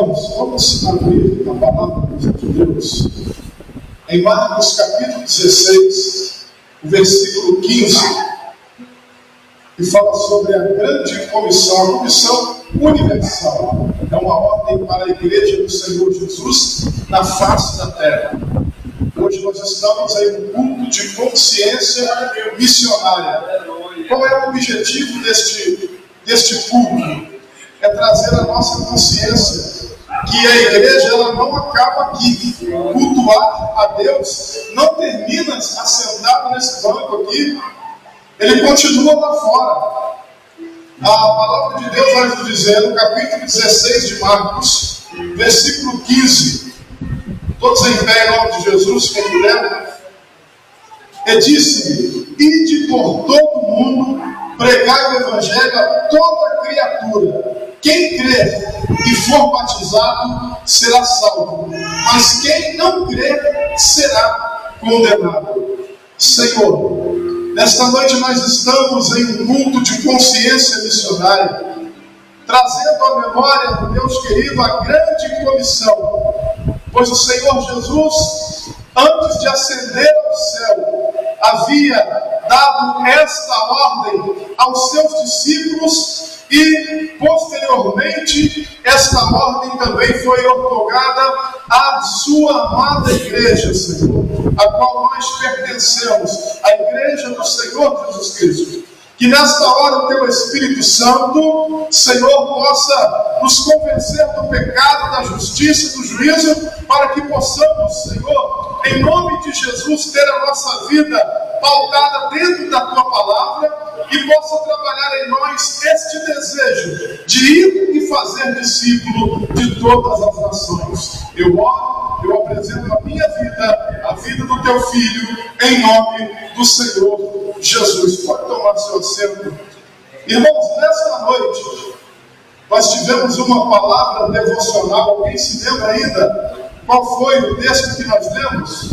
Vamos abrir a palavra de Deus em Marcos capítulo 16, o versículo 15, que fala sobre a grande comissão, a comissão universal. É uma ordem para a igreja do Senhor Jesus na face da terra. Hoje nós estamos em um culto de consciência missionária. Qual é o objetivo deste culto? É trazer a nossa consciência que a igreja ela não acaba aqui. Cultuar a Deus não termina assentado nesse banco aqui, ele continua lá fora. A palavra de Deus vai nos dizer no capítulo 16 de Marcos, versículo 15, todos em pé em nome de Jesus, quem puder. E disse: ide por todo o mundo, pregai o evangelho a toda criatura. Quem crer e for batizado será salvo, mas quem não crer será condenado. Senhor, nesta noite nós estamos em um culto de consciência missionária, trazendo à memória do Deus querido a grande comissão, pois o Senhor Jesus, antes de ascender ao céu, havia dado esta ordem aos seus discípulos. E, posteriormente, esta ordem também foi outorgada à sua amada igreja, Senhor, a qual nós pertencemos, a igreja do Senhor Jesus Cristo. Que nesta hora o Teu Espírito Santo, Senhor, possa nos convencer do pecado, da justiça, do juízo, para que possamos, Senhor, em nome de Jesus, ter a nossa vida pautada dentro da Tua palavra, e possa trabalhar em nós este desejo de ir e fazer discípulo de todas as nações. Eu oro, eu apresento a minha vida, a vida do Teu Filho, em nome do Senhor Jesus. Pode tomar seu assento. Irmãos, nesta noite, nós tivemos uma palavra devocional. Alguém se lembra ainda qual foi o texto que nós lemos?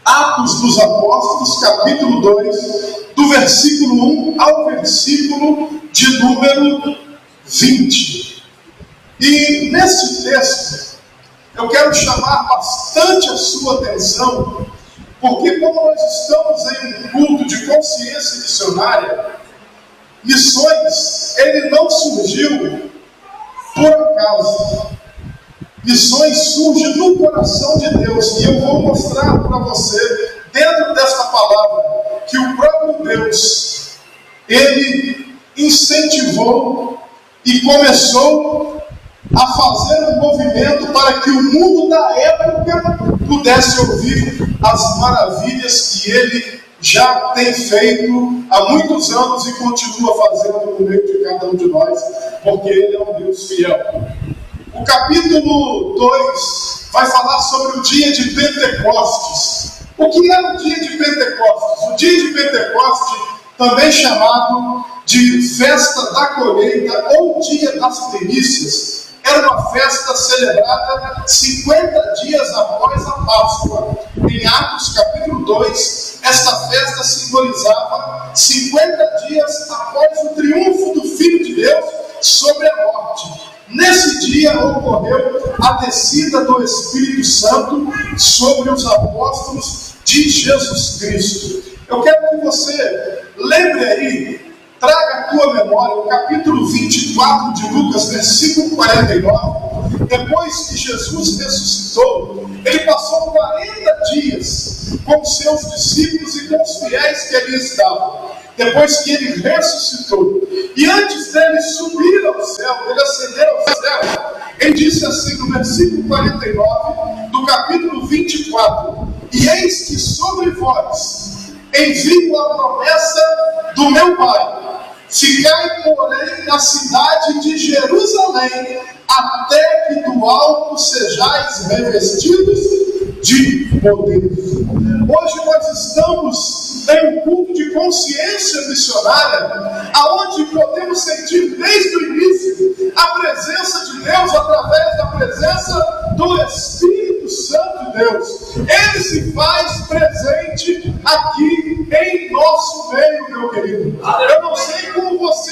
Atos dos Apóstolos, capítulo 2, do versículo 1 ao versículo de número 20. E neste texto, eu quero chamar bastante a sua atenção, porque como nós estamos em um culto de consciência missionária, missões, ele não surgiu por acaso. Missões surgem no coração de Deus, e eu vou mostrar para você, dentro desta palavra, que o próprio Deus, ele incentivou e começou a fazer um movimento para que o mundo da época pudesse ouvir as maravilhas que ele já tem feito há muitos anos e continua fazendo no meio de cada um de nós, porque ele é um Deus fiel. O capítulo 2 vai falar sobre o dia de Pentecostes. O que é o dia de Pentecostes? O dia de Pentecostes, também chamado de festa da colheita ou dia das primícias, era uma festa celebrada 50 dias após a Páscoa. Em Atos capítulo 2, esta festa simbolizava 50 dias após o triunfo do Filho de Deus sobre a morte. Nesse dia ocorreu a descida do Espírito Santo sobre os apóstolos de Jesus Cristo. Eu quero que você lembre aí, traga à tua memória o capítulo 24 de Lucas, versículo 49. Depois que Jesus ressuscitou, ele passou 40 dias com seus discípulos e com os fiéis que ali estavam. Depois que ele ressuscitou, e antes dele subir ao céu, ele ascender ao céu, ele disse assim no versículo 49 do capítulo 24: e eis que sobre vós envio a promessa do meu Pai, ficai porém na cidade de Jerusalém, até que do alto sejais revestidos de poder. Hoje nós estamos em um culto de consciência missionária, aonde podemos sentir desde o início a presença de Deus através da presença do Espírito Santo de Deus. Ele se faz presente aqui em nosso meio, meu querido. Eu não sei como você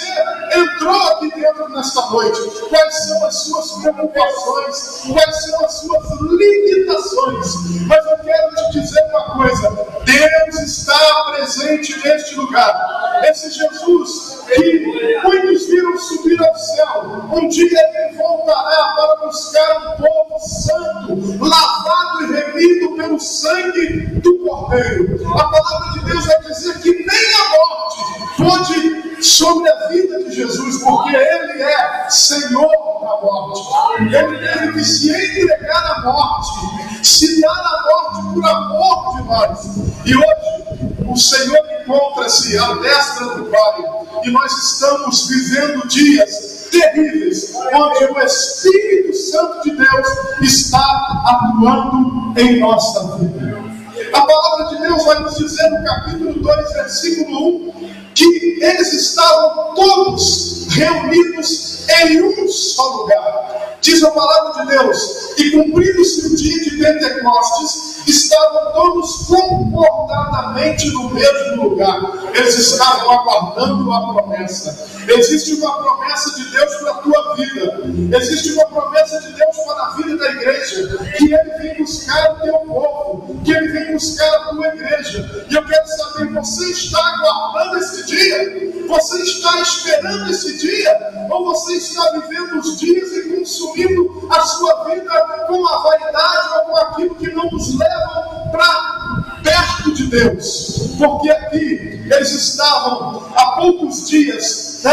entrou aqui dentro nesta noite, quais são as suas preocupações, quais são as suas limitações, mas eu quero te dizer uma coisa: Deus está presente neste lugar. Esse Jesus que muitos viram subir ao céu, um dia ele voltará para buscar um povo santo, lavado e remido pelo sangue do Cordeiro. A palavra de Deus vai dizer que nem a morte pôde sobre a vida de Jesus, porque ele é Senhor da morte. Ele teve que se entregar à morte, se dar à morte por amor de nós. E hoje o Senhor encontra-se à destra do Pai, e nós estamos vivendo dias terríveis, onde o Espírito Santo de Deus está atuando em nossa vida. A palavra de Deus vai nos dizer no capítulo 2, versículo 1, que eles estavam todos reunidos em um só lugar. Diz a palavra de Deus: e cumprindo-se o dia de Pentecostes, estavam todos concordadamente no mesmo lugar. Eles estavam aguardando a promessa. Existe uma promessa de Deus para a tua vida. Existe uma promessa de Deus para a vida da igreja, que Ele vem buscar o teu povo, que Ele vem buscar a tua igreja. E eu quero saber, você está aguardando esse dia? Você está esperando esse dia? Ou você está vivendo os dias e consumindo a sua vida com a vaidade ou com aquilo que não nos leva para perto de Deus? Porque aqui eles estavam há poucos dias,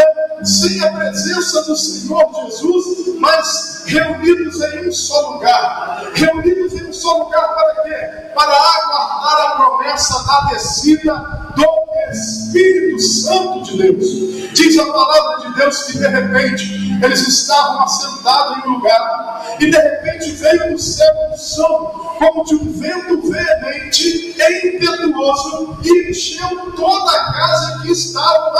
sem a presença do Senhor Jesus, mas reunidos em um só lugar. Reunidos em um só lugar para quê? Para aguardar a promessa da descida do Espírito Santo de Deus. Diz a palavra de Deus que de repente eles estavam assentados em um lugar, e de repente veio do céu um som como de um vento veemente e impetuoso, e encheu toda a casa que estavam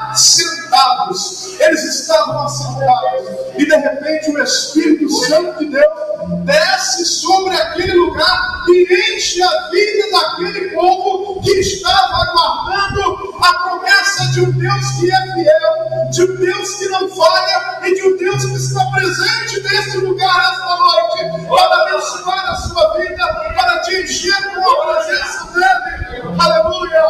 assentados. Eles estavam assentados, e de repente o Espírito Santo de Deus desce sobre aquele lugar e enche a vida daquele povo que estava aguardando a promessa de um Deus que é fiel, de um Deus que não falha, e de um Deus que está presente nesse lugar esta noite, para abençoar a sua vida, para te encher com a presença dele. Aleluia!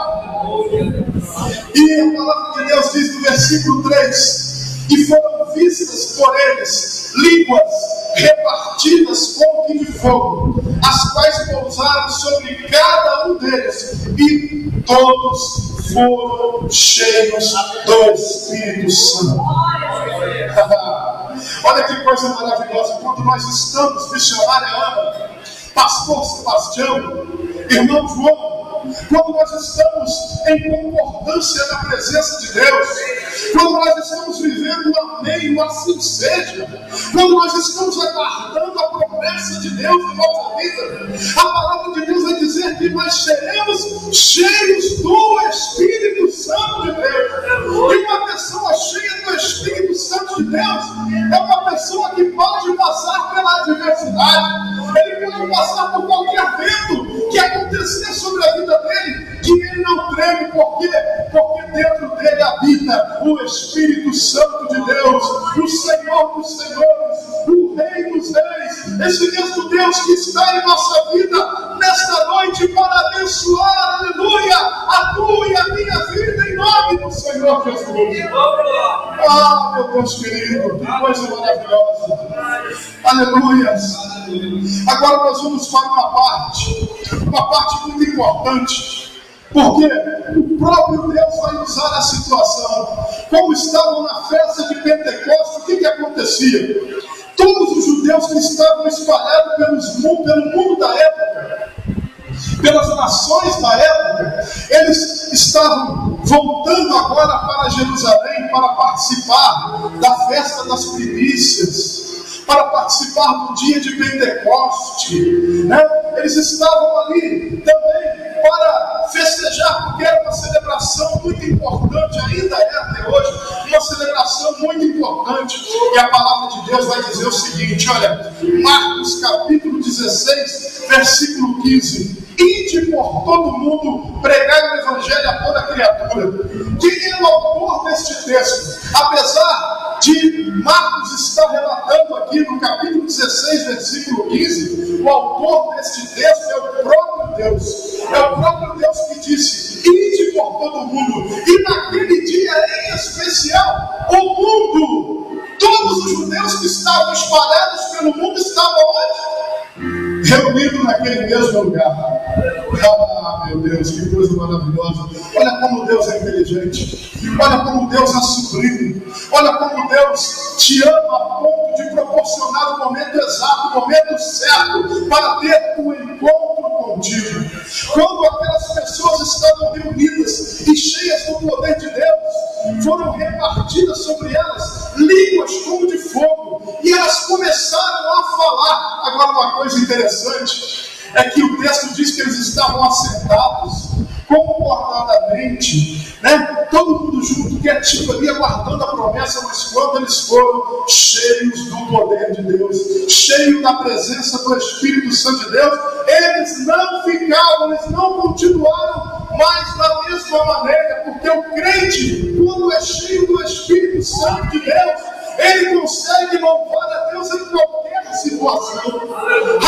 E a palavra de Deus diz no versículo 3: e foram vistas por eles línguas repartidas como de fogo, as quais pousaram sobre cada um deles, e todos foram cheios do Espírito Santo. Olha que coisa maravilhosa. Quando nós estamos, missionária Ana, pastor Sebastião, irmão João, quando nós estamos em concordância na presença de Deus, quando nós estamos vivendo o amém, o assim seja, quando nós estamos aguardando a promessa de Deus em nossa vida, a palavra de Deus vai dizer que nós seremos cheios do Espírito Santo de Deus. E uma pessoa cheia do Espírito Santo de Deus é uma pessoa que pode passar pela adversidade, ele pode passar por qualquer vento que acontecer sobre a vida dele, que ele não treme. Por quê? Porque dentro dele habita o Espírito Santo de Deus, o Senhor dos Senhores, o Rei dos Reis, esse mesmo Deus que está em nossa vida nesta noite para abençoar, aleluia, a tua e a minha vida em nome do Senhor Jesus. Ah, meu Deus querido, que coisa maravilhosa. Aleluia. Agora nós vamos para uma parte muito importante, porque o próprio Deus vai usar a situação. Como estavam na festa de Pentecostes, o que acontecia? Todos os judeus que estavam espalhados pelo mundo da época, pelas nações da época, eles estavam voltando agora para Jerusalém para participar da festa das primícias, para participar do dia de Pentecoste, né? Eles estavam ali também para festejar, porque era uma celebração muito importante, ainda é até hoje, uma celebração muito importante. E a palavra de Deus vai dizer o seguinte, olha, Marcos capítulo 16, versículo 15: ide por todo mundo, pregai o evangelho a toda criatura. Quem é o autor deste texto? Apesar de Marcos estar relatando aqui no capítulo 16, versículo 15, o autor deste texto é o próprio Deus. É o próprio Deus que disse: ide por todo mundo. E naquele dia em especial, o mundo, todos os judeus que estavam espalhados pelo mundo estavam onde? Reunidos naquele mesmo lugar. Ah, meu Deus, que coisa maravilhosa. Olha como Deus é inteligente. Olha como Deus é sublime. Olha como Deus te ama a ponto de proporcionar o momento exato, o momento certo para ter um encontro contigo. Quando aquelas pessoas estavam reunidas e cheias do poder de Deus, foram repartidas sobre elas línguas como de fogo, e elas começaram a falar. Agora, uma coisa interessante é que o texto diz que eles estavam assentados concordadamente, né? Todo mundo junto, quietinho ali, aguardando a promessa. Mas quando eles foram cheios do poder de Deus, cheios da presença do Espírito Santo de Deus, eles não ficavam, eles não continuaram mais da mesma maneira, porque o crente, quando é cheio do Espírito Santo de Deus, ele consegue louvar a Deus em qualquer situação.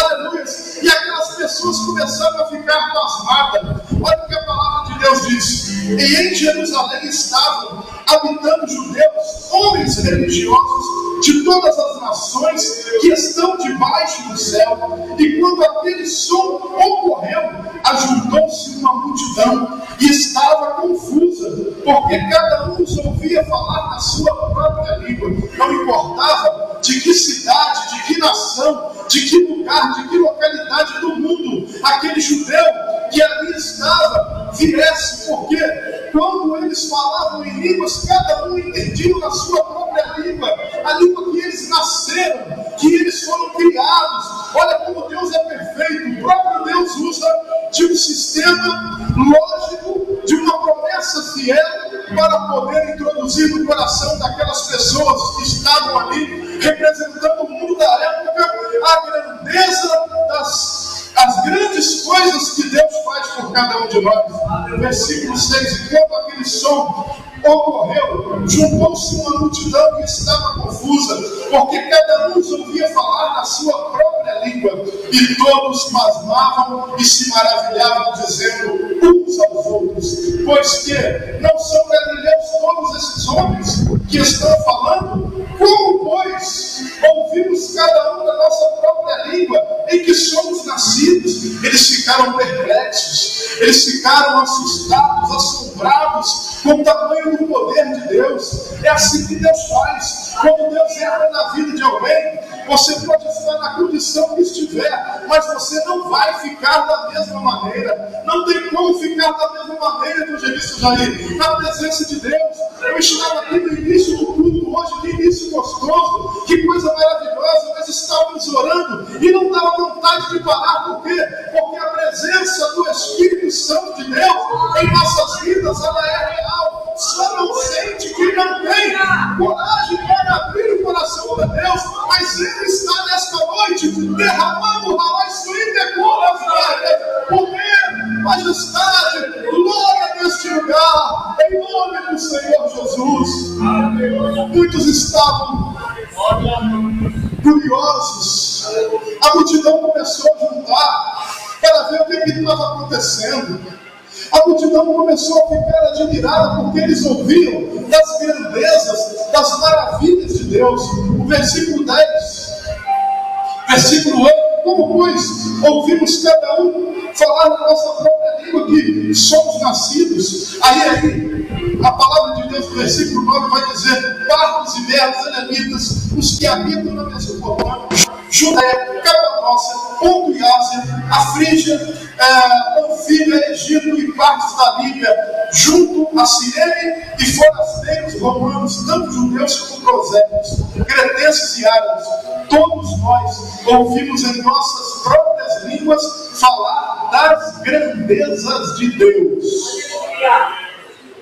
Aleluia! E aquelas pessoas começaram a ficar pasmadas. Olha o que a palavra de Deus diz: e em Jerusalém estavam habitando judeus, homens religiosos de todas as nações que estão debaixo do céu. E quando aquele som ocorreu, ajuntou-se uma multidão e estava confusa, porque cada um os ouvia falar na sua própria língua. Não importava de que cidade, de que nação, de que lugar, de que localidade do mundo aquele judeu que ali estava viesse, porque quando eles falavam em línguas, cada um entendia na sua própria língua, a língua que eles nasceram, que eles foram criados. Olha como Deus é perfeito. O próprio Deus usa de um sistema lógico, de uma promessa fiel, para poder introduzir no coração daquelas pessoas que estavam ali, representando o mundo da época, a grandeza as grandes coisas que Deus faz por cada um de nós. Versículo 6: e quando aquele som ocorreu, juntou-se uma multidão que estava confusa, porque cada um os ouvia falar na sua própria língua, e todos pasmavam e se maravilhavam, dizendo uns aos outros: pois que não são galileus todos esses homens que estão falando? Como, pois, ouvimos cada um da nossa própria língua em que somos nascidos? Eles ficaram perplexos, eles ficaram assustados, assombrados com o tamanho do poder de Deus. É assim que Deus faz. Quando Deus entra na vida de alguém, você pode estar na condição que estiver, mas você não vai ficar da mesma maneira. Não tem como ficar da mesma maneira, evangelista Jair, na presença de Deus. Eu estava aqui no início do culto hoje, que início gostoso, que coisa maravilhosa. Nós estávamos orando e não dava vontade de parar. Por quê? Porque a presença do Espírito Santo de Deus em nossas vidas, ela é real. Só não sente quem não tem coragem para abrir o coração de Deus, mas Ele está nesta noite derramando poder, majestade, glória neste lugar, em nome do Senhor Jesus. Muitos estavam curiosos, a multidão começou a juntar para ver o que estava acontecendo. A multidão começou a ficar admirada, porque eles ouviam das grandezas, das maravilhas de Deus. O versículo 10, versículo 8: como, pois, ouvimos cada um falar na nossa própria língua que somos nascidos? Aí a palavra de Deus no versículo 9 vai dizer: partos e medos, elamitas, os que habitam na Mesopotâmia, Judéia, Capadócia, Ponto e Ásia, a Frígia, Panfilha, Egito e partes da Líbia, junto a Cirene, e forasteiros romanos, tanto judeus como prosélitos, cretenses e árabes. Todos nós ouvimos em nossas próprias línguas falar das grandezas de Deus.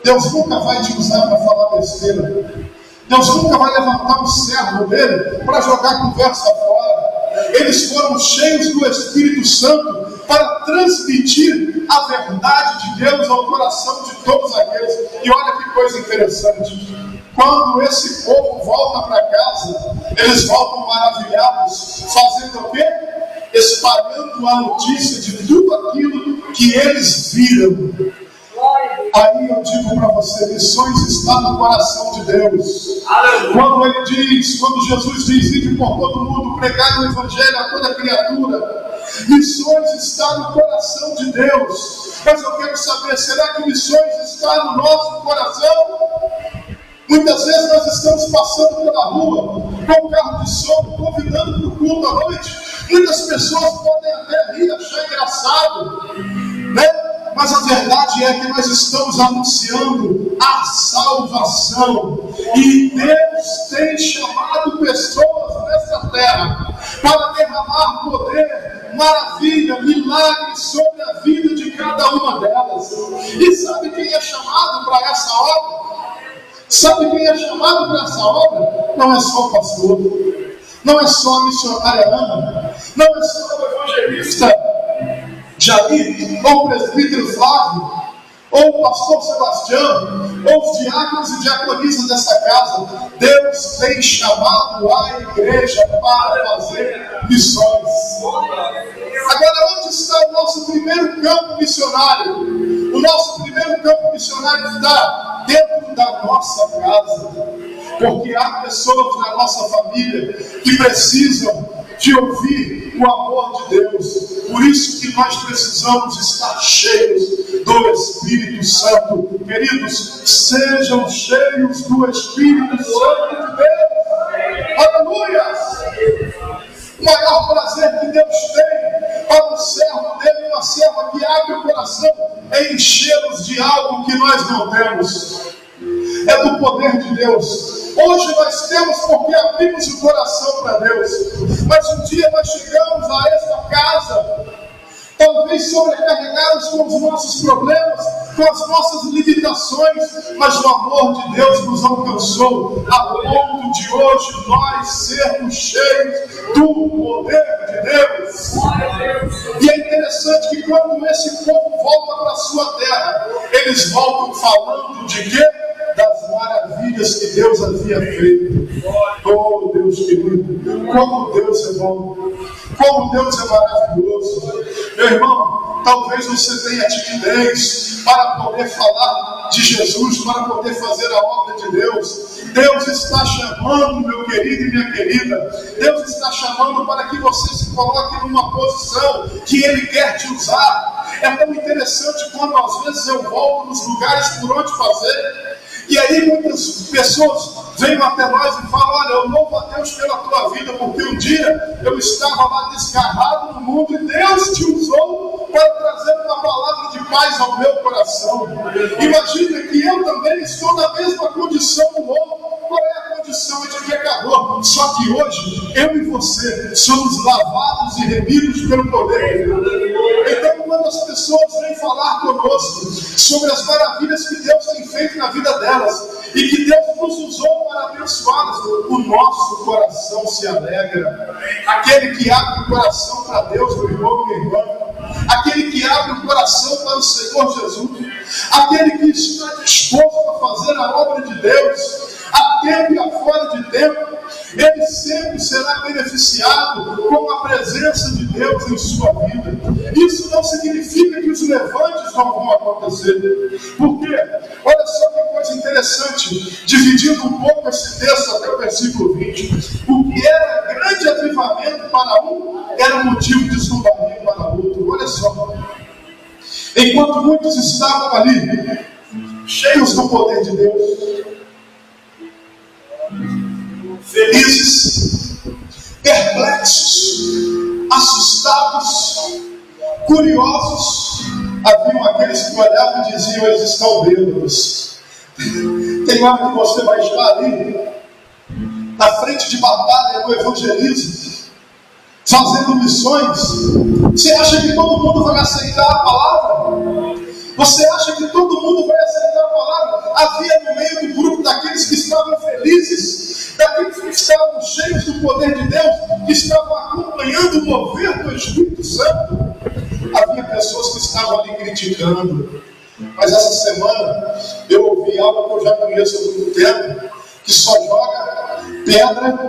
Deus nunca vai te usar para falar besteira. Deus nunca vai levantar um servo dele para jogar conversa fora. Eles foram cheios do Espírito Santo para transmitir a verdade de Deus ao coração de todos aqueles. E olha que coisa interessante. Quando esse povo volta para casa, eles voltam maravilhados, fazendo o quê? Espalhando a notícia de tudo aquilo que eles viram. Aí eu digo para você, missões está no coração de Deus. Quando Jesus diz, ide por todo mundo, pregar o evangelho a toda criatura, missões está no coração de Deus. Mas eu quero saber, será que missões está no nosso coração? Muitas vezes nós estamos passando pela rua com um carro de som, convidando para o culto à noite. Muitas pessoas podem até rir, achar engraçado, né? Mas a verdade é que nós estamos anunciando a salvação. E Deus tem chamado pessoas nessa terra para derramar poder, maravilha, milagre sobre a vida de cada uma delas. E sabe quem é chamado para essa obra? Sabe quem é chamado para essa obra? Não é só o pastor, não é só a missionária Ana, não é só o evangelista Jair, ou o presbítero Flávio, ou o pastor Sebastião, ou os diáconos e diaconisas dessa casa. Deus tem chamado a igreja para fazer missões. Agora, onde está o nosso primeiro campo missionário? O nosso primeiro campo missionário está dentro da nossa casa, porque há pessoas na nossa família que precisam de ouvir o amor de Deus. Por isso que nós precisamos estar cheios do Espírito Santo. Queridos, sejam cheios do Espírito Santo de Deus. Aleluia! O maior prazer que Deus tem para um servo dele, uma serva que abre o coração, é enchê-los de algo que nós não temos. É do poder de Deus. Hoje nós temos porque abrimos o coração para Deus. Mas um dia nós chegamos a esta casa, talvez sobrecarregados com os nossos problemas, com as nossas limitações, mas o amor de Deus nos alcançou a ponto de hoje nós sermos cheios do poder de Deus. E é interessante que quando esse povo volta para a sua terra, eles voltam falando de quê? Das maravilhas que Deus havia feito. Oh, Deus querido, como Deus é bom, como Deus é maravilhoso. Meu irmão, talvez você tenha timidez para poder falar de Jesus, para poder fazer a obra de Deus. Deus está chamando, meu querido e minha querida. Deus está chamando para que você se coloque numa posição que Ele quer te usar. É tão interessante quando às vezes eu volto nos lugares por onde fazer. E aí muitas pessoas vêm até nós e falam, olha, eu louvo a Deus pela tua vida, porque um dia eu estava lá desgarrado no mundo e Deus te usou para trazer uma palavra de paz ao meu coração. Imagina que eu também estou na mesma condição do mundo. Qual é a condição de pecador? Só que hoje, eu e você somos lavados e remidos pelo poder de Deus. Então, quando as pessoas vêm falar conosco sobre as maravilhas que Deus tem feito na vida delas e que Deus nos usou para abençoá-las, o nosso coração se alegra. Aquele que abre o coração para Deus, meu irmão, minha irmã, aquele que abre o coração para o Senhor Jesus, aquele que está disposto a fazer a obra de Deus, a tempo e a fora de tempo, ele sempre será beneficiado com a presença de Deus em sua vida. Isso não significa que os levantes não vão acontecer. Por quê? Olha só que coisa interessante, dividindo um pouco esse texto até o versículo 20. O que era grande avivamento para um, era motivo de zombaria para outro. Olha só. Enquanto muitos estavam ali, cheios do poder de Deus, felizes, perplexos, assustados, curiosos, haviam aqueles que olhavam e diziam, eles estão bêbados. Tem hora que você vai estar ali, na frente de batalha do evangelismo, fazendo missões. Você acha que todo mundo vai aceitar a palavra? Você acha que todo mundo vai aceitar a palavra? Havia no meio do grupo daqueles que estavam felizes, daqueles que estavam cheios do poder de Deus, que estavam acompanhando o mover do Espírito Santo. Havia pessoas que estavam ali criticando. Mas essa semana eu ouvi algo que eu já conheço há muito tempo, que só joga pedra.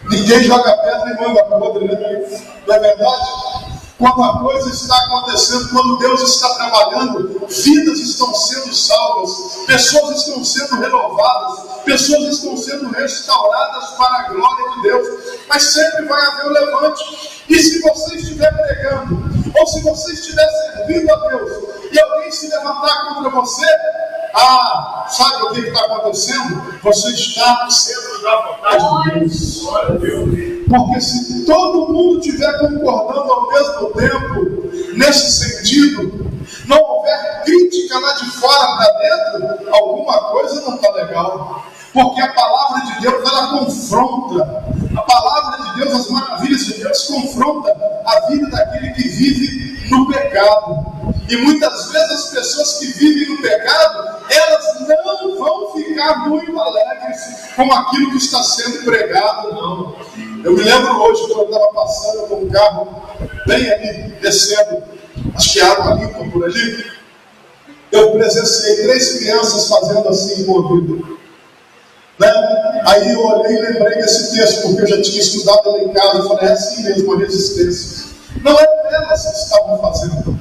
Ninguém joga pedra e manda podre, né? Não é verdade? Quando a coisa está acontecendo, quando Deus está trabalhando, vidas estão sendo salvas, pessoas estão sendo renovadas, pessoas estão sendo restauradas para a glória de Deus. Mas sempre vai haver o levante. E se você estiver pregando, ou se você estiver servindo a Deus, e alguém se levantar contra você, sabe o que está acontecendo? Você está sendo da vontade de Deus. Porque se todo mundo estiver concordando ao mesmo tempo, nesse sentido, não houver crítica lá de fora para dentro, alguma coisa não está legal. Porque a palavra de Deus, ela confronta. A palavra de Deus, as maravilhas de Deus, confronta a vida daquele que vive no pecado. E muitas vezes as pessoas que vivem no pecado, elas não vão ficar muito alegres com aquilo que está sendo pregado, não. Eu me lembro hoje, quando eu estava passando com um carro bem ali, descendo, acho que água limpa por ali, eu presenciei 3 crianças fazendo assim com a vida. Né? Aí eu olhei e lembrei desse texto, porque eu já tinha estudado ele em casa, e falei, é assim mesmo a resistência. Não eram elas que estavam fazendo,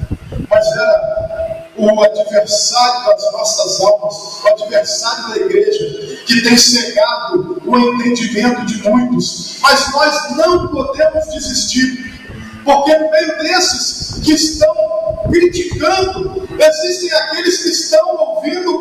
mas era o adversário das nossas almas, o adversário da igreja, que tem cegado o entendimento de muitos. Mas nós não podemos desistir, porque no meio desses que estão criticando, existem aqueles que estão ouvindo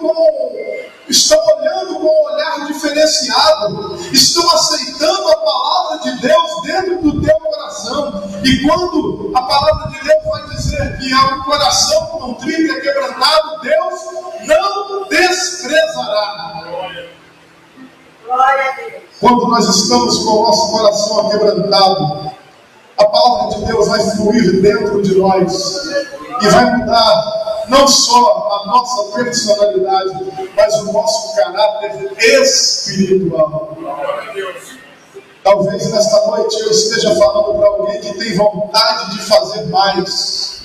estão olhando com um olhar diferenciado, estão aceitando a palavra de Deus dentro do teu coração. E quando a palavra de Deus vai dizer que há um coração contrito e quebrantado, Deus não desprezará. Glória a Deus. Quando nós estamos com o nosso coração aquebrantado, a palavra de Deus vai fluir dentro de nós e vai mudar não só a nossa personalidade, mas o nosso caráter espiritual. Talvez nesta noite eu esteja falando para alguém que tem vontade de fazer mais.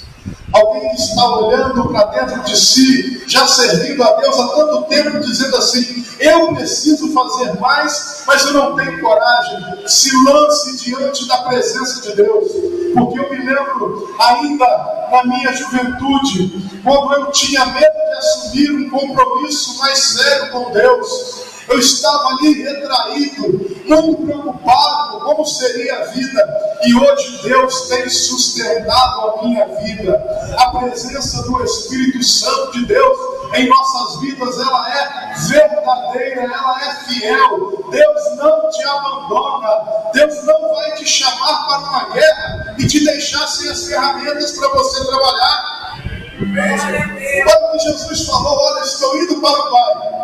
Alguém que está olhando para dentro de si, já servindo a Deus há tanto tempo, dizendo assim, eu preciso fazer mais, mas eu não tenho coragem. Se lance diante da presença de Deus. Porque eu me lembro ainda na minha juventude, quando eu tinha medo de assumir um compromisso mais sério com Deus. Eu estava ali retraído, muito preocupado como seria a vida. E hoje Deus tem sustentado a minha vida. A presença do Espírito Santo de Deus em nossas vidas, ela é verdadeira, ela é fiel. Deus não te abandona. Deus não vai te chamar para uma guerra e te deixar sem as ferramentas para você trabalhar. Olha o que Jesus falou, olha, estou indo para o Pai.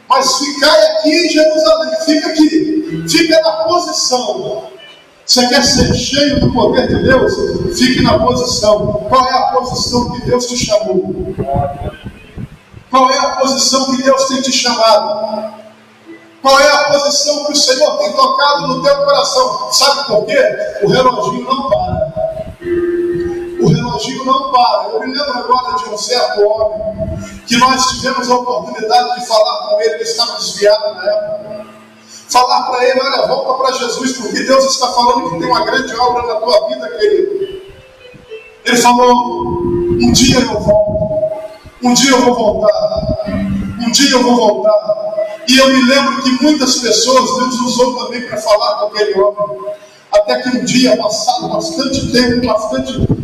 Mas ficai aqui em Jerusalém, fica aqui, fica na posição. Você quer ser cheio do poder de Deus? Fique na posição. Qual é a posição que Deus te chamou? Qual é a posição que Deus tem te chamado? Qual é a posição que o Senhor tem tocado no teu coração? Sabe por quê? O reloginho não para. O reloginho não para. Eu me lembro agora de um certo homem que nós tivemos a oportunidade de falar com ele, que estava desviado na época. Falar para ele, olha, volta para Jesus, porque Deus está falando que tem uma grande obra na tua vida, querido. Ele falou, um dia eu volto, um dia eu vou voltar, um dia eu vou voltar. E eu me lembro que muitas pessoas Deus usou também para falar com aquele homem. Até que um dia, passado bastante tempo,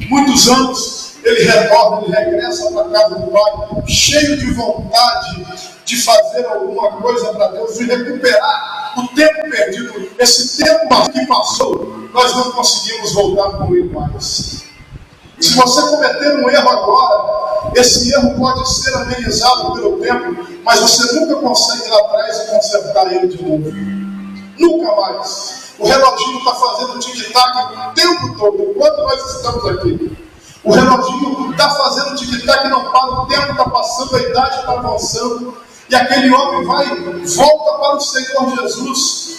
muitos anos, ele retorna, ele regressa para a casa do Pai, cheio de vontade de fazer alguma coisa para Deus, de recuperar o tempo perdido. Esse tempo que passou, nós não conseguimos voltar com ele mais. Se você cometer um erro agora, esse erro pode ser amenizado pelo tempo, mas você nunca consegue ir lá atrás e consertar ele de novo. Nunca mais. O reloginho está fazendo tic-tac o tempo todo, enquanto nós estamos aqui. O reloginho está fazendo tic-tac, não para, o tempo está passando, a idade está avançando. E aquele homem volta para o Senhor Jesus.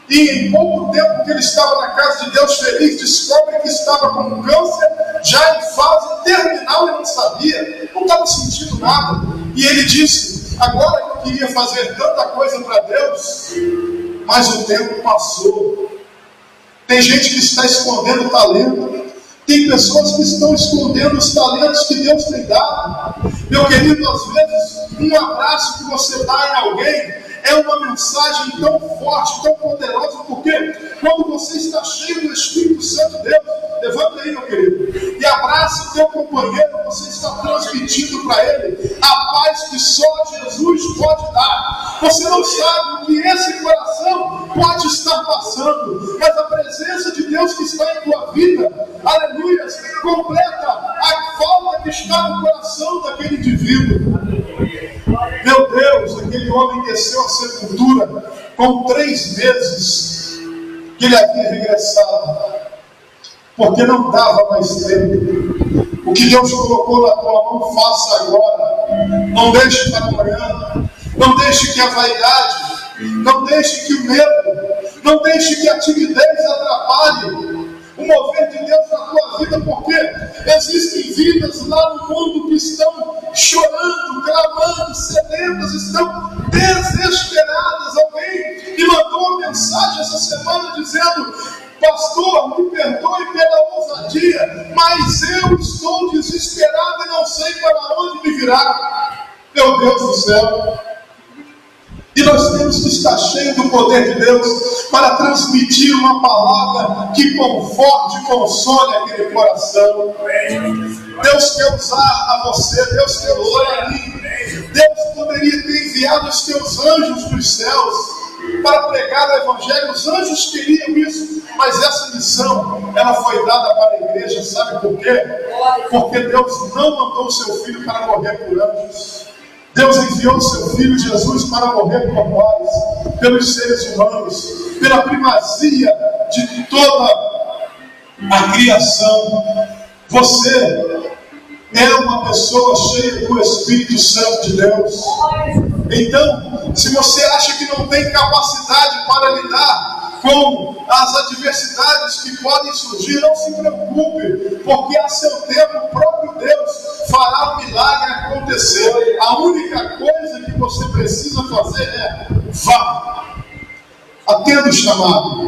E em pouco tempo que ele estava na casa de Deus feliz, descobre que estava com câncer, já em fase terminal, e não sabia, não estava sentindo nada. E ele disse: agora que eu queria fazer tanta coisa para Deus, mas o tempo passou. Tem gente que está escondendo talento. Tem pessoas que estão escondendo os talentos que Deus tem dado. Meu querido, às vezes, um abraço que você dá em alguém é uma mensagem tão forte, tão poderosa, porque quando você está cheio do Espírito Santo de Deus, levanta aí, meu querido, e abraça o teu companheiro, você está transmitindo para ele a paz que só Jesus pode dar. Você não sabe o que esse coração pode estar passando, mas a presença de Deus que está em tua vida, aleluia, completa a falta que está no coração daquele indivíduo. Meu Deus, aquele homem desceu à sepultura com 3 meses que ele havia regressado, porque não dava mais tempo. O que Deus colocou na tua mão, faça agora. Não deixe para amanhã. Não deixe que a vaidade, não deixe que o medo, não deixe que a timidez atrapalhe o mover de Deus na tua vida, porque existem vidas lá no mundo que estão chorando, clamando, sedentas, estão desesperadas. Alguém me mandou uma mensagem essa semana dizendo: pastor, me perdoe pela ousadia, mas eu estou desesperado e não sei para onde me virar. Meu Deus do céu! E nós temos que estar cheios do poder de Deus para transmitir uma palavra que conforte e console aquele coração. Deus quer usar a você, Deus quer usar a mim. Deus poderia ter enviado os teus anjos dos céus para pregar o Evangelho. Os anjos queriam isso, mas essa missão, ela foi dada para a igreja. Sabe por quê? Porque Deus não mandou o seu filho para morrer por anjos. Deus enviou o seu Filho Jesus para morrer por nós, pelos seres humanos, pela primazia de toda a criação. Você é uma pessoa cheia do Espírito Santo de Deus. Então, se você acha que não tem capacidade para lidar com as adversidades que podem surgir, não se preocupe, porque a seu tempo o próprio Deus fará o milagre acontecer. A única coisa que você precisa fazer é vá, atenda o chamado.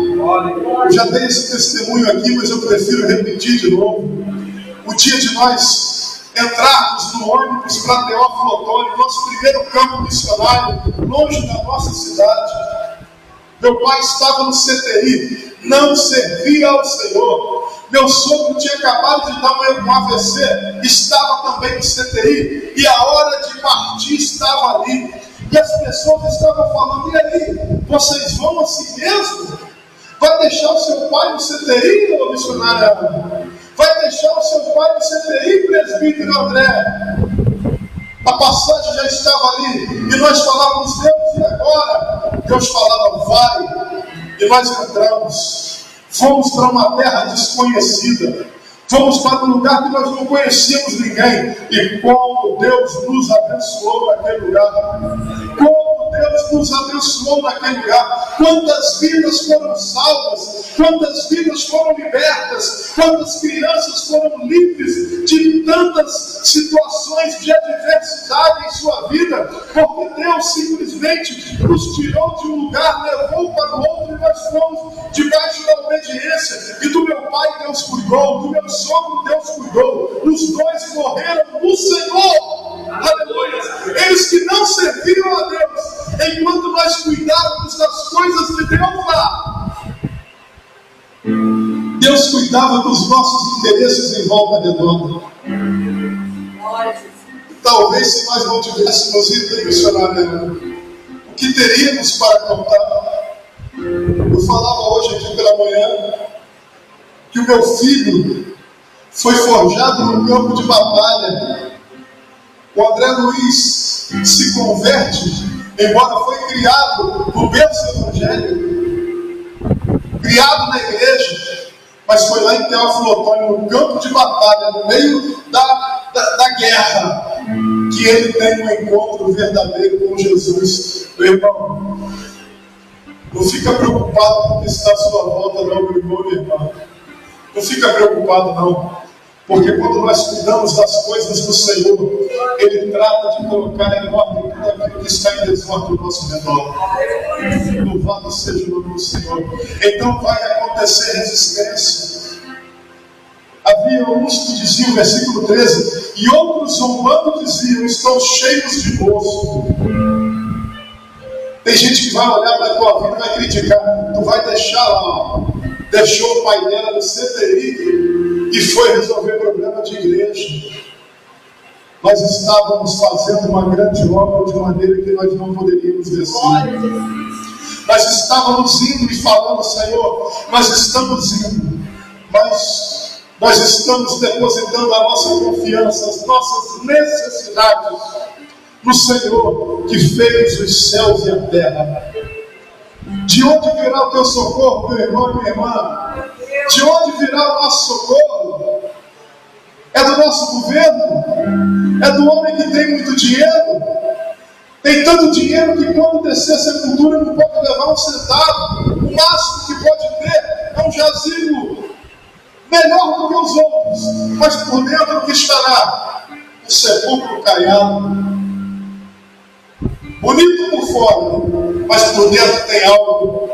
Eu já dei esse testemunho aqui, mas eu prefiro repetir de novo. O dia de nós entrarmos no ônibus para Teófilo Otoni, nosso primeiro campo missionário, longe da nossa cidade. Meu pai estava no CTI, não servia ao Senhor. Meu sogro tinha acabado de dar um AVC, estava também no CTI, e a hora de partir estava ali. E as pessoas estavam falando: e aí, vocês vão assim mesmo? Vai deixar o seu pai no CTI, ô missionária? Vai deixar o seu pai no CTI, presbítero André? A passagem já estava ali, e nós falávamos: Deus, e agora? Deus falava: vai. E nós entramos. Fomos para uma terra desconhecida. Fomos para um lugar que nós não conhecíamos ninguém. E como Deus nos abençoou naquele lugar. Como Deus nos abençoou naquele lugar. Quantas vidas foram salvas. Quantas vidas foram libertas. Quantas crianças foram livres de tantas situações de adversidade em sua vida. Porque Deus simplesmente nos tirou de um lugar, levou para o outro, e nós fomos debaixo da obediência. E do meu pai Deus cuidou, do meu sogro Deus cuidou. Os dois morreram no Senhor. Aleluia. Eles que não serviram a Deus, enquanto nós cuidávamos das coisas de Deus lá, Deus cuidava dos nossos interesses em volta redonda. Talvez, se nós não tivéssemos ido missionário, o que teríamos para contar? Eu falava hoje aqui pela manhã que o meu filho foi forjado no campo de batalha. O André Luiz se converte, embora foi criado no berço evangélico, criado na igreja, Mas foi lá em Teófilo Otônio, no campo de batalha, no meio da guerra, que ele tem um encontro verdadeiro com Jesus. Meu irmão, não fica preocupado com o que está à sua volta, não, meu irmão, minha irmã. Não fica preocupado, não. Porque quando nós cuidamos das coisas do Senhor, Ele trata de colocar em ordem tudo aquilo que está em desordem ao nosso redor. Louvado seja o nome do Senhor. Então vai acontecer resistência. Havia uns que diziam, versículo 13, e outros zombando diziam, estão cheios de gozo. Tem gente que vai olhar para a tua vida e vai criticar. Tu vai deixar lá, deixou o pai dela no CTI e foi resolver problema de igreja. Nós estávamos fazendo uma grande obra de maneira que nós não poderíamos descer. Nós estávamos indo e falando, Senhor, nós estamos indo, mas nós estamos depositando a nossa confiança, as nossas necessidades no Senhor que fez os céus e a terra. De onde virá o teu socorro, meu irmão e minha irmã? De onde virá o nosso socorro? É do nosso governo? É do homem que tem muito dinheiro? Tem tanto dinheiro que quando descer a sepultura não pode levar um centavo. O máximo que pode ter é um jazigo melhor do que os outros, mas por dentro o que estará? Um sepulcro caiado. Bonito por fora, mas por dentro tem algo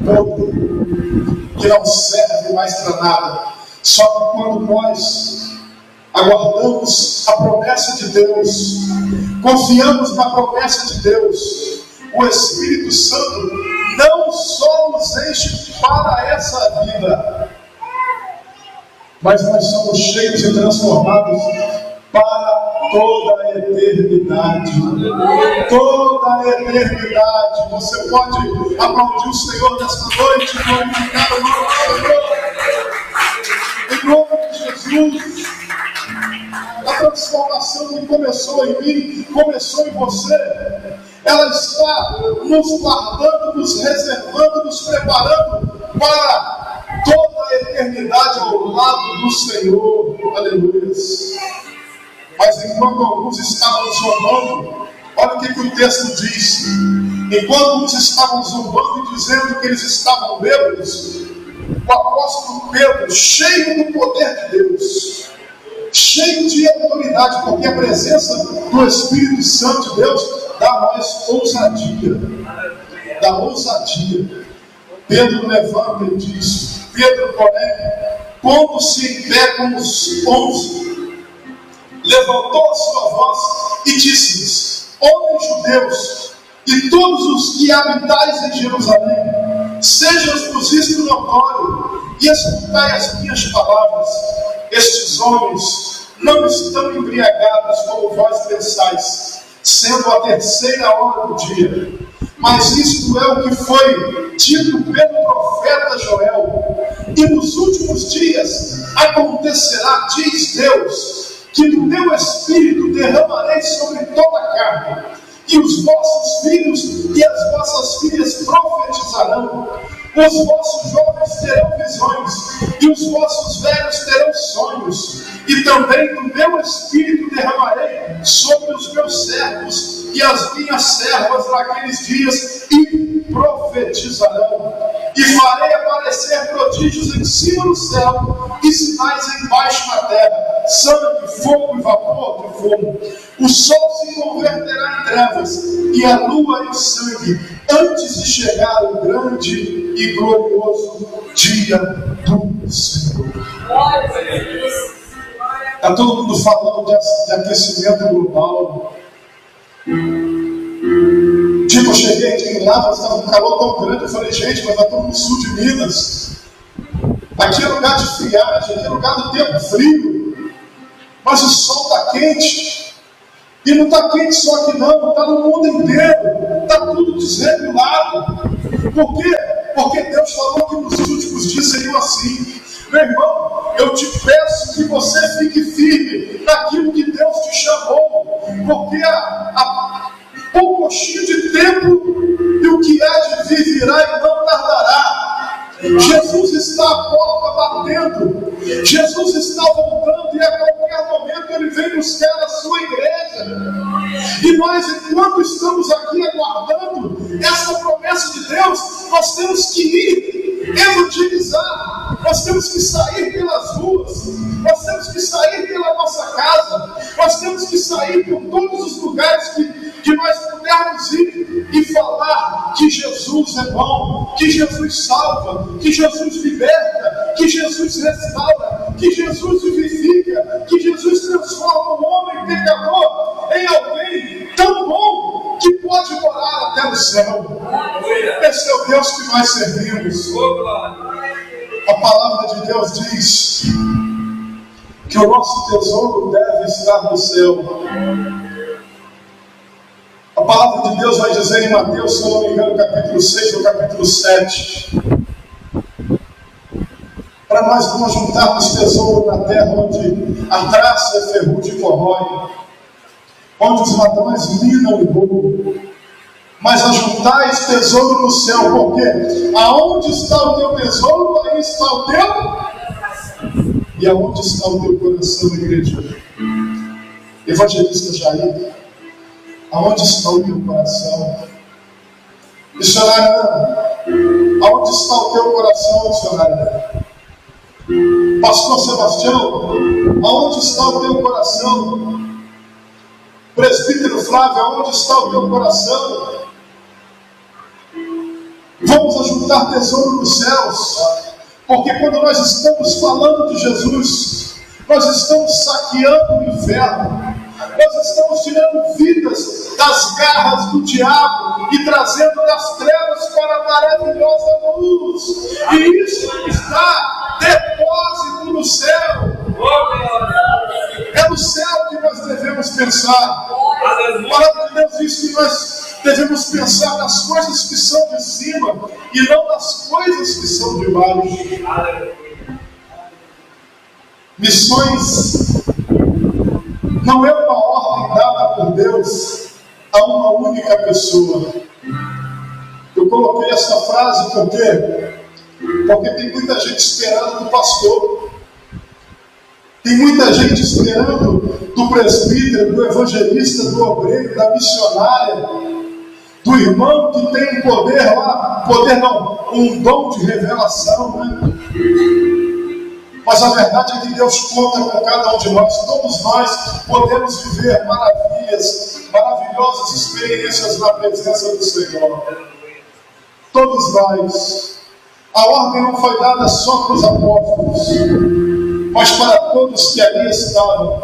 podre, que não serve mais para nada. Só que quando nós aguardamos a promessa de Deus, confiamos na promessa de Deus, o Espírito Santo não só nos enche para essa vida, mas nós somos cheios e transformados para toda a eternidade. Toda a eternidade. Você pode aplaudir o Senhor nesta noite, glorificar o nome do Senhor. Em nome de Jesus. A transformação que começou em mim, começou em você. Ela está nos guardando, nos reservando, nos preparando para toda a eternidade ao lado do Senhor. Aleluia. Mas enquanto alguns estavam zombando, olha o que o texto diz. Enquanto alguns estavam zombando e dizendo que eles estavam bêbados, o apóstolo Pedro, cheio do poder de Deus, cheio de autoridade, porque a presença do Espírito Santo de Deus dá a nós ousadia. Dá ousadia. Pedro levanta e diz, Pedro, porém, pondo-se em pé como os 11, levantou a sua voz e disse-lhes, homens judeus, e todos os que habitais em Jerusalém, sejam-vos isto notório, e escutai as minhas palavras. Estes homens não estão embriagados como vós pensais, sendo a 3ª hora do dia. Mas isto é o que foi dito pelo profeta Joel. E nos últimos dias acontecerá, diz Deus, que do meu Espírito derramarei sobre toda a carne, e os vossos filhos e as vossas filhas profetizarão, os vossos jovens terão visões, e os vossos velhos terão sonhos, e também do meu Espírito derramarei sobre os meus servos e as minhas servas naqueles dias, e profetizarão, e farei aparecer prodígios em cima do céu, e sinais embaixo na terra, sangue, fogo e vapor de fogo. O sol se converterá em trevas, e a lua em sangue, antes de chegar o grande e glorioso dia do Senhor. Está todo mundo falando de aquecimento global. Tipo, eu cheguei aqui em Lavras, estava um calor tão grande, eu falei, gente, mas nós estamos no sul de Minas. Aqui é lugar de friagem, aqui é lugar do tempo frio. Mas o sol está quente. E não está quente só aqui não, está no mundo inteiro. Está tudo desregulado. Por quê? Porque Deus falou que nos últimos dias seriam assim. Meu irmão, eu te peço que você fique firme naquilo que Deus te chamou. Porque pouco de tempo, e o que há de vir virá e não tardará. Jesus está à porta batendo. Jesus está voltando e a qualquer momento Ele vem buscar a sua igreja. E nós, enquanto estamos aqui aguardando essa promessa de Deus, nós temos que ir evangelizar. Nós temos que sair pelas ruas. Nós temos que sair pela nossa casa. Nós temos que sair por todos os lugares que nós pudermos ir e falar que Jesus é bom, que Jesus salva, que Jesus liberta, que Jesus restaura, que Jesus vivifica, que Jesus transforma o homem pecador em alguém tão bom que pode morar até no céu. Esse é o Deus que nós servimos. A palavra de Deus diz que o nosso tesouro deve estar no céu. A palavra de Deus vai dizer em Mateus, se eu não me engano, capítulo 6 ou capítulo 7, para nós não juntarmos tesouro na terra onde a traça e a ferrugem corrói, onde os ladrões minam e roubam, mas ajuntais tesouro no céu, porque aonde está o teu tesouro, aí está o teu. E aonde está o teu coração, igreja? Evangelista Jair, aonde está o teu coração? Missionário, aonde está o teu coração, missionário? Pastor Sebastião, aonde está o teu coração? Presbítero Flávio, aonde está o teu coração? Vamos ajuntar tesouro nos céus, porque quando nós estamos falando de Jesus, nós estamos saqueando o inferno, nós estamos tirando vidas das garras do diabo e trazendo das trevas para a maravilhosa luz, e isso está depósito no céu. É no céu que nós devemos pensar. A palavra de Deus diz que nós devemos pensar nas coisas que são de cima e não nas coisas que são de baixo. Missões não é uma ordem dada por Deus a uma única pessoa. Eu coloquei essa frase porque tem muita gente esperando do pastor, tem muita gente esperando do presbítero, do evangelista, do obreiro, da missionária, do irmão que tem um poder lá, um dom de revelação, né? Mas a verdade é que Deus conta com cada um de nós. Todos nós podemos viver maravilhosas experiências na presença do Senhor. Todos nós. A ordem não foi dada só para os apóstolos, mas para todos que ali estavam.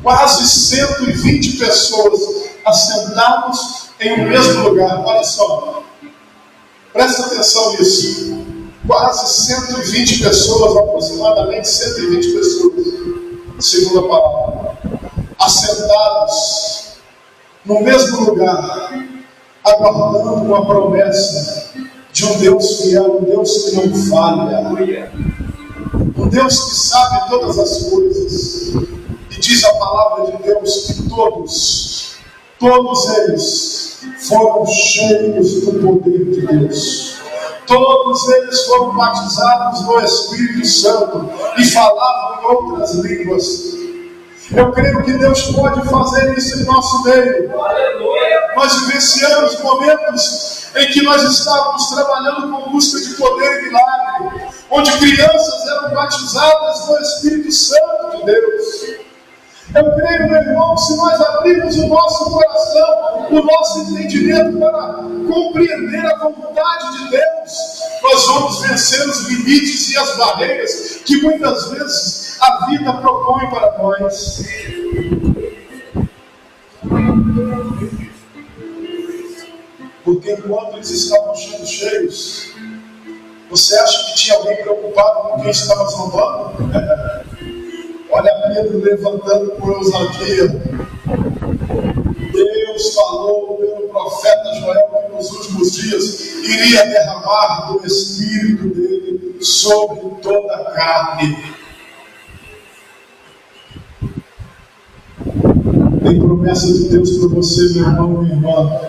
Quase 120 pessoas assentados em um mesmo lugar. Olha só, presta atenção nisso. Quase 120 pessoas, aproximadamente 120 pessoas, segundo a palavra, assentados no mesmo lugar, aguardando uma promessa de um Deus fiel, um Deus que não falha, um Deus que sabe todas as coisas. E diz a palavra de Deus que todos eles foram cheios do poder de Deus. Todos eles foram batizados no Espírito Santo e falavam em outras línguas. Eu creio que Deus pode fazer isso em nosso meio. Nós vivenciamos momentos em que nós estávamos trabalhando com busca de poder e milagre, onde crianças eram batizadas no Espírito Santo de Deus. Eu creio, meu irmão, que se nós abrirmos o nosso coração, o nosso entendimento para compreender a vontade de Deus, nós vamos vencer os limites e as barreiras que muitas vezes a vida propõe para nós. Porque enquanto eles estavam sendo cheios, você acha que tinha alguém preocupado com quem estava zombando? Olha Pedro levantando por ousadia. Deus falou pelo profeta Joel que nos últimos dias iria derramar do Espírito dele sobre toda a carne. Tem promessa de Deus para você, meu irmão e minha irmã.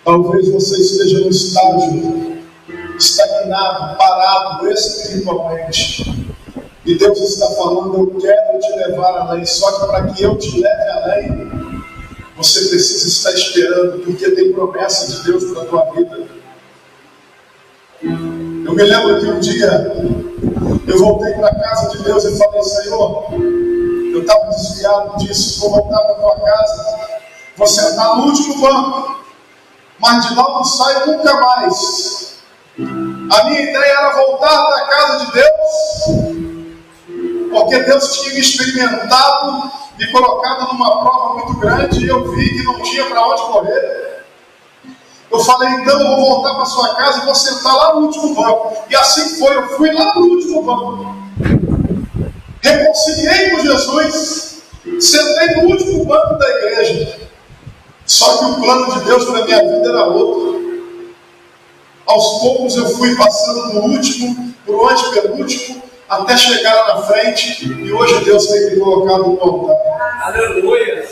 Talvez você esteja no estágio estagnado, parado espiritualmente. E Deus está falando: eu quero te levar além. Só que para que eu te leve além, você precisa estar esperando, porque tem promessa de Deus para a tua vida. Eu me lembro que um dia eu voltei para a casa de Deus e falei: Senhor, eu estava desviado disso, vou voltar para a tua casa, vou sentar no último banco, mas de lá não saio nunca mais. A minha ideia era voltar para a casa de Deus, porque Deus tinha me experimentado, me colocado numa prova muito grande, e eu vi que não tinha para onde correr. Eu falei: então eu vou voltar para sua casa e vou sentar lá no último banco. E assim foi, eu fui lá no último banco, reconciliei com Jesus, sentei no último banco da igreja. Só que o plano de Deus para a minha vida era outro. Aos poucos eu fui passando do último para o antepenúltimo, até chegar lá na frente, e hoje Deus tem me colocado no altar. Aleluia!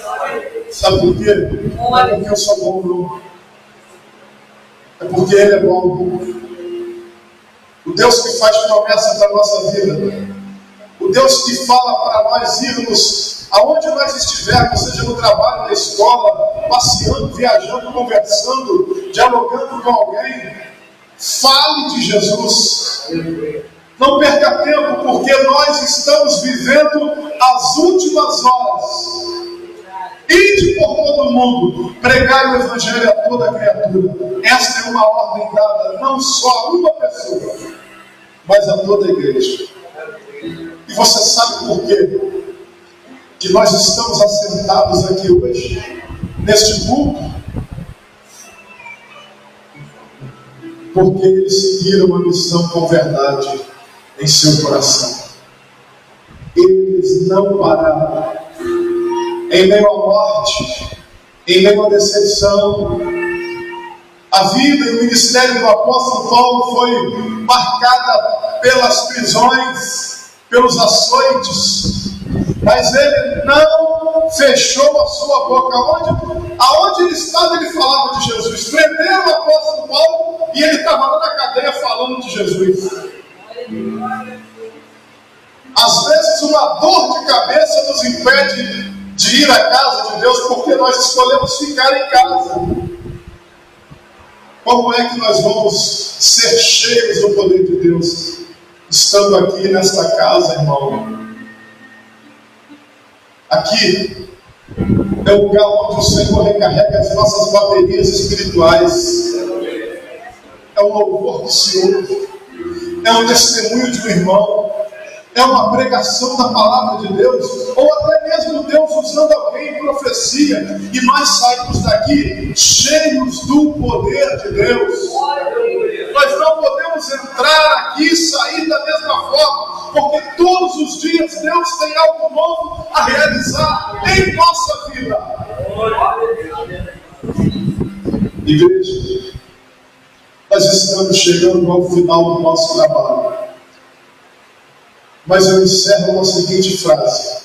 Sabe por quê? Não é porque eu sou bom, não. É porque Ele é bom. O Deus que faz promessa para a nossa vida, o Deus que fala para nós irmos aonde nós estivermos, seja no trabalho, na escola, passeando, viajando, conversando, dialogando com alguém, fale de Jesus. Não perca tempo, porque nós estamos vivendo as últimas horas. Ide por todo o mundo, pregai o Evangelho a toda criatura. Esta é uma ordem dada não só a uma pessoa, mas a toda a igreja. E você sabe por quê? Que nós estamos assentados aqui hoje, neste culto, porque eles seguiram a missão com verdade em seu coração. Eles não pararam. Em meio à morte, em meio à decepção, a vida e o ministério do apóstolo Paulo foi marcada pelas prisões, pelos açoites, mas ele não fechou a sua boca. Aonde ele estava, ele falava de Jesus. Prenderam o apóstolo Paulo e ele estava lá na cadeia falando de Jesus. Às vezes uma dor de cabeça nos impede de ir à casa de Deus, porque nós escolhemos ficar em casa. Como é que nós vamos ser cheios do poder de Deus, estando aqui nesta casa, irmão? Aqui é o lugar onde o Senhor recarrega as nossas baterias espirituais. É um louvor do Senhor, é um testemunho de um irmão, é uma pregação da palavra de Deus, ou até mesmo Deus usando alguém em profecia, e nós saímos daqui cheios do poder de Deus. Nós não podemos entrar aqui e sair da mesma forma, porque todos os dias Deus tem algo novo a realizar em nossa vida. Igreja, nós estamos chegando ao final do nosso trabalho. Mas eu encerro com a seguinte frase: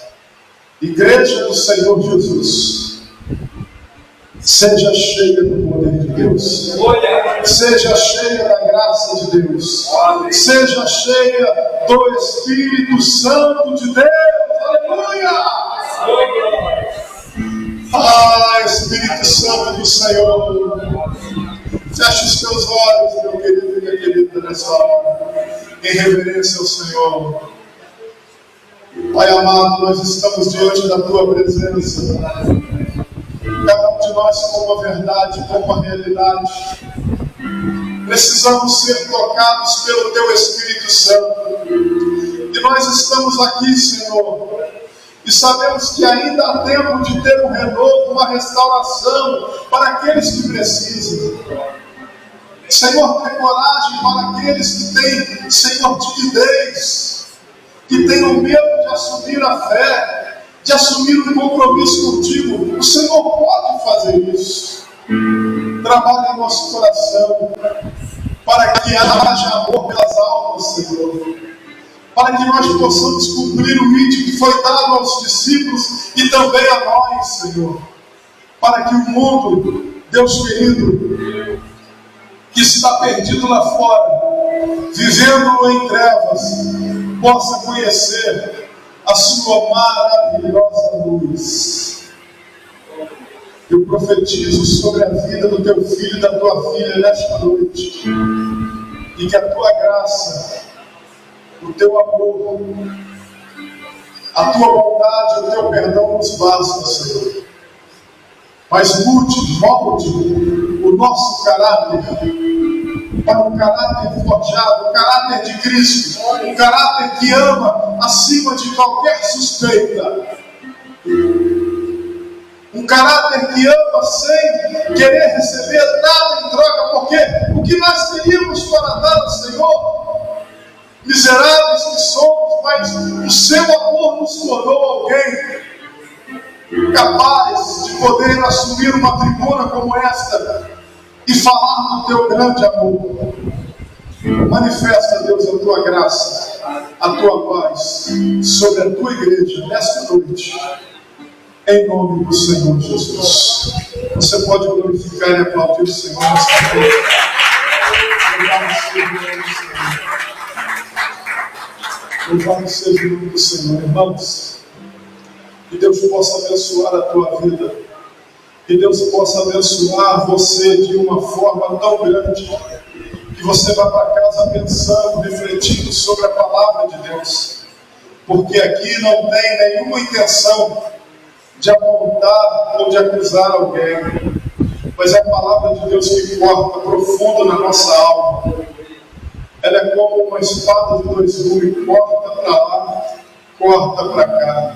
Igreja do Senhor Jesus, seja cheia do poder de Deus, seja cheia da graça de Deus, seja cheia do Espírito Santo de Deus. Aleluia! Ah, Espírito Santo do Senhor, feche os teus olhos, meu querido e minha querida, nessa hora, em reverência ao Senhor. Pai amado, nós estamos diante da Tua presença, cada um de nós com uma verdade, com uma realidade. Precisamos ser tocados pelo Teu Espírito Santo, e nós estamos aqui, Senhor, e sabemos que ainda há tempo de ter um renovo, uma restauração para aqueles que precisam. Senhor, dê coragem para aqueles que têm, Senhor, timidez, que tenham medo de assumir a fé, de assumir um compromisso contigo. O Senhor pode fazer isso. Trabalhe em nosso coração, para que haja amor pelas almas, Senhor, para que nós possamos cumprir o índice que foi dado aos discípulos e também a nós, Senhor, para que o mundo, Deus querido, que está perdido lá fora, vivendo em trevas, possa conhecer a sua maravilhosa luz. Eu profetizo sobre a vida do teu filho e da tua filha nesta noite, e que a tua graça, o teu amor, a tua bondade, o teu perdão nos basta, Senhor. Mas molde o nosso caráter para um caráter forjado, um caráter de Cristo, um caráter que ama acima de qualquer suspeita, um caráter que ama sem querer receber nada em troca, porque o que nós teríamos para dar ao Senhor, miseráveis que somos, mas o seu amor nos tornou alguém capaz de poder assumir uma tribuna como esta e falar do teu grande amor. Manifesta, Deus, a tua graça, a tua paz sobre a tua igreja nesta noite, em nome do Senhor Jesus. Você pode glorificar e aplaudir o Senhor nesta noite. Louvado seja o nome do Senhor, irmãos. Que Deus possa abençoar a tua vida. Que Deus possa abençoar você de uma forma tão grande que você vá para casa pensando, refletindo sobre a palavra de Deus. Porque aqui não tem nenhuma intenção de apontar ou de acusar alguém, mas é a palavra de Deus que corta profundo na nossa alma. Ela é como uma espada de dois gumes, corta para lá, corta para cá.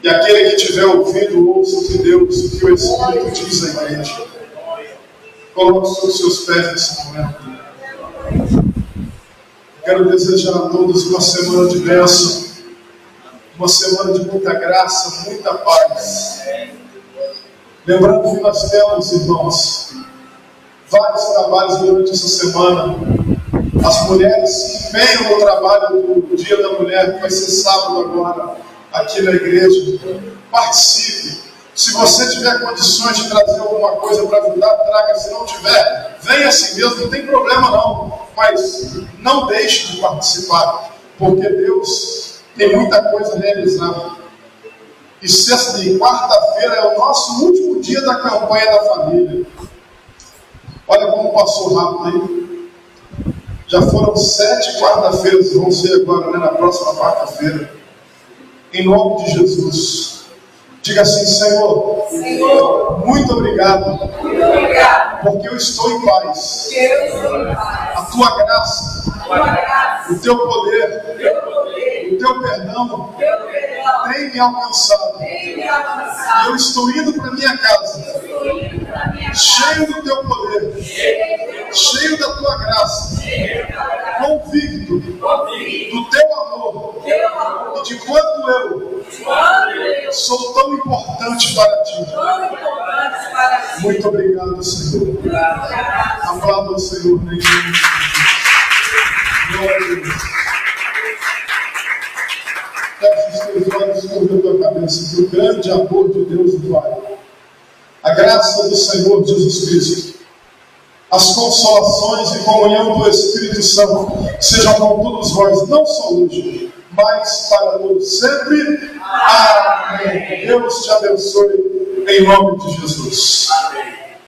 E aquele que tiver ouvido, ouça o que Deus, o que o Espírito diz à igreja. Coloque sobre os seus pés nesse momento. Quero desejar a todos uma semana de bênção, uma semana de muita graça, muita paz. Lembrando que nós temos, irmãos, vários trabalhos durante essa semana. As mulheres se empenham no trabalho do Dia da Mulher, que vai ser sábado agora, aqui na igreja. Participe. Se você tiver condições de trazer alguma coisa para ajudar, traga. Se não tiver, venha assim mesmo, não tem problema não. Mas não deixe de participar, porque Deus tem muita coisa realizada. E sexta e quarta-feira é o nosso último dia da campanha da família. Olha como passou rápido aí. Já foram 7 quarta-feiras, vão ser agora, né, na próxima quarta-feira. Em nome de Jesus. Diga assim: Senhor, muito obrigado, porque eu estou em paz. A tua graça, o teu poder, o teu perdão tem me alcançado. E eu estou indo para minha casa, cheio do teu poder, cheio da tua graça, convicto do teu amor e de quanto eu sou tão importante para ti. Muito obrigado, Senhor. Aplauda o Senhor em nome de Jesus. Glória a Deus. Feche os teus olhos, curva a tua cabeça, que o grande amor de Deus o Pai, a graça do Senhor Jesus Cristo, as consolações e comunhão do Espírito Santo sejam com todos vós, não só hoje, mas para todos sempre. Amém. Deus te abençoe em nome de Jesus. Amém.